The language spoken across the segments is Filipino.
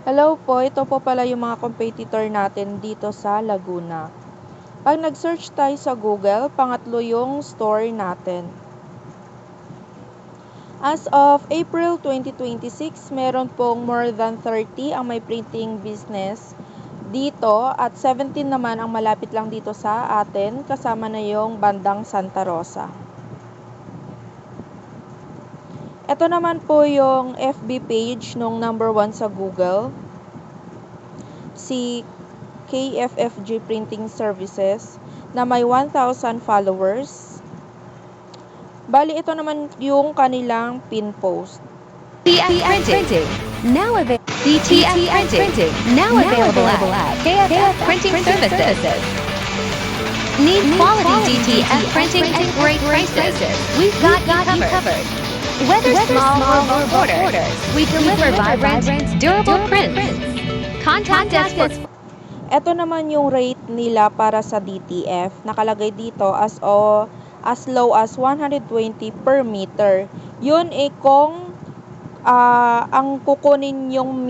Hello po, ito po pala yung mga competitor natin dito sa Laguna. Pag nag-search tayo sa Google, pangatlo yung store natin. As of April 2026, meron pong more than 30 ang may printing business dito at 17 naman ang malapit lang dito sa atin, kasama na yung bandang Santa Rosa. Ito naman po yung FB page nung number 1 sa Google, si KFFG Printing Services, na may 1,000 followers. Bali, ito naman yung kanilang pin post. DTF Printing, now available. DTF Printing, now available at KFF Printing Services. Need quality DTF printing at great prices? We've got you covered. Whether small or borders, we deliver vibrant, durable prints. Contact us for. Ito naman yung rate nila para sa DTF. Nakalagay dito as low as 120 per meter. Yun kung ang kukunin yung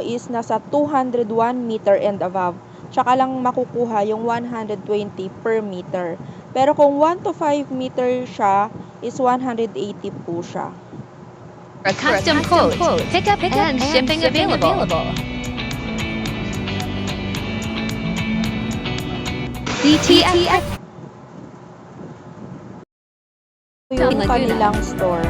is nasa 201 meter and above. Tsaka lang makukuha yung 120 per meter. Pero kung 1 to 5 meter siya, is 180 po siya. For a custom quote, pickup and shipping available. DTF Yung kanilang store.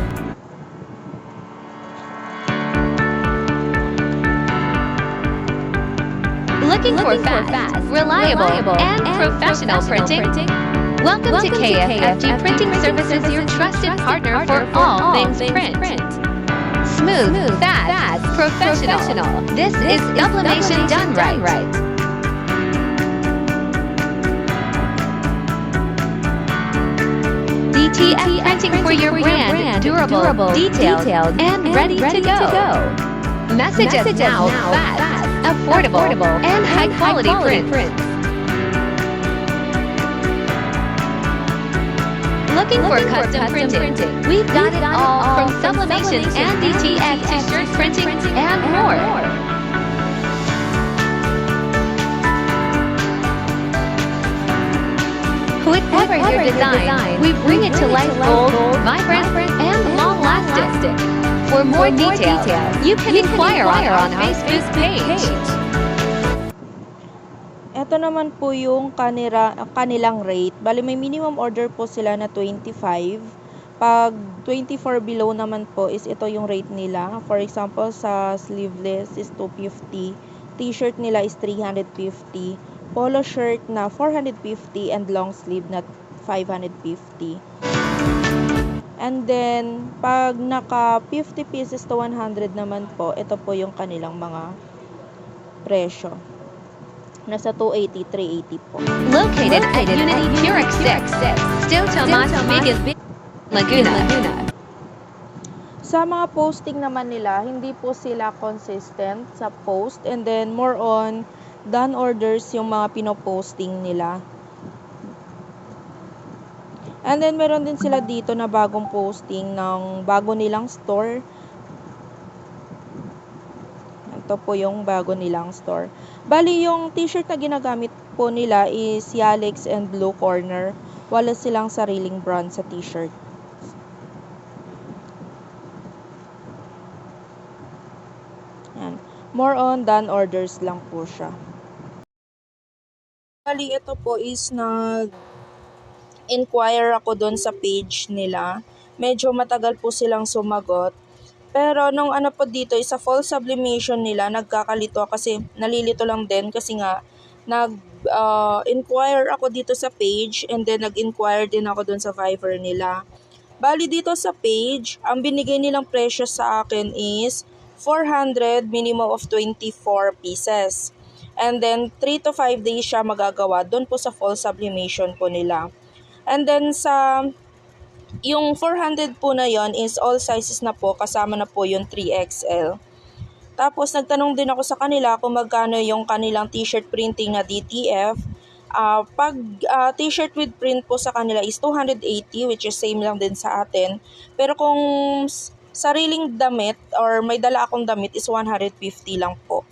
Looking for fast, reliable, and professional printing? Welcome to KFFG Printing Services, your trusted partner for all things print. Smooth, fast, professional. This is sublimation done right. DTF Printing for your brand, durable, detailed, and ready to go. Message us now fast, affordable, and high-quality prints. Looking for custom printing? We've got it all from sublimation and DTF t-shirt printing and more. Whatever your design, we bring it to life bold, vibrant, and long-lasting. For more details, you can inquire on our Facebook page. Ito naman po yung kanilang rate. Bali, may minimum order po sila na 25. Pag 24 below naman po is ito yung rate nila. For example, sa sleeveless is 250. T-shirt nila is 350. Polo shirt na 450 and long sleeve na 550. And then, pag naka 50 pieces to 100 naman po, ito po yung kanilang mga presyo. Nasa 280, 380 po. Located at Unity Purex 6, Still Tomas Vegas, Laguna. Sa mga posting naman nila, hindi po sila consistent sa post, and then more on done orders yung mga pinoposting nila. And then meron din sila dito na bagong posting ng bago nilang store. Ito po yung bago nilang store. Bali, yung t-shirt na ginagamit po nila is Yalex and Blue Corner. Wala silang sariling brand sa t-shirt. Yan. More on done orders lang po siya. Bali, ito po is inquire ako doon sa page nila. Medyo matagal po silang sumagot. Pero nung po dito, sa false sublimation nila, nagkakalito kasi nalilito lang din kasi nga nag-inquire ako dito sa page and then nag-inquire din ako doon sa Fiverr nila. Bali dito sa page, ang binigay nilang presyo sa akin is 400, minimum of 24 pieces. And then 3 to 5 days siya magagawa doon po sa false sublimation po nila. And then yung 400 po na yon is all sizes na po, kasama na po yung 3XL. Tapos nagtanong din ako sa kanila kung magkano yung kanilang t-shirt printing na DTF. Pag t-shirt with print po sa kanila is 280, which is same lang din sa atin. Pero kung sariling damit or may dala akong damit is 150 lang po.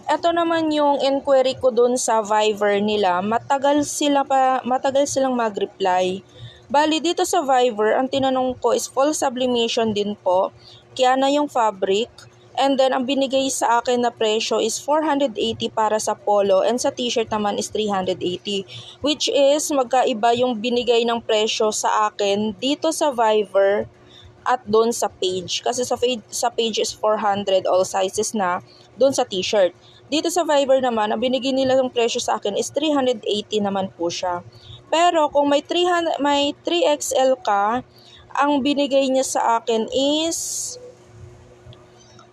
Ito naman yung inquiry ko dun sa Viber nila. Matagal silang mag-reply. Bali dito sa Viber, ang tinanong ko is full sublimation din po. Kaya na yung fabric. And then ang binigay sa akin na presyo is 480 para sa polo and sa t-shirt naman is 380. Which is magkaiba yung binigay ng presyo sa akin dito sa Viber at doon sa page. Kasi sa page is 400 all sizes na doon sa t-shirt. Dito sa Viber naman, ang binigay nila ng presyo sa akin is 380 naman po siya. Pero kung may 3XL ka, ang binigay niya sa akin is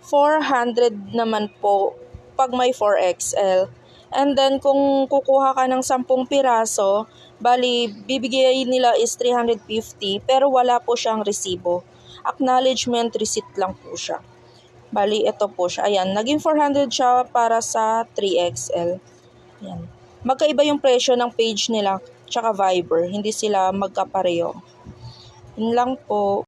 400 naman po pag may 4XL. And then kung kukuha ka ng 10 piraso, bali bibigay nila is 350 pero wala po siyang resibo. Acknowledgement receipt lang po siya. Bali ito po siya. Ayan, naging 400 siya para sa 3XL. Ayan. Magkaiba yung presyo ng page nila tsaka Viber. Hindi sila magkapareho. Yun lang po.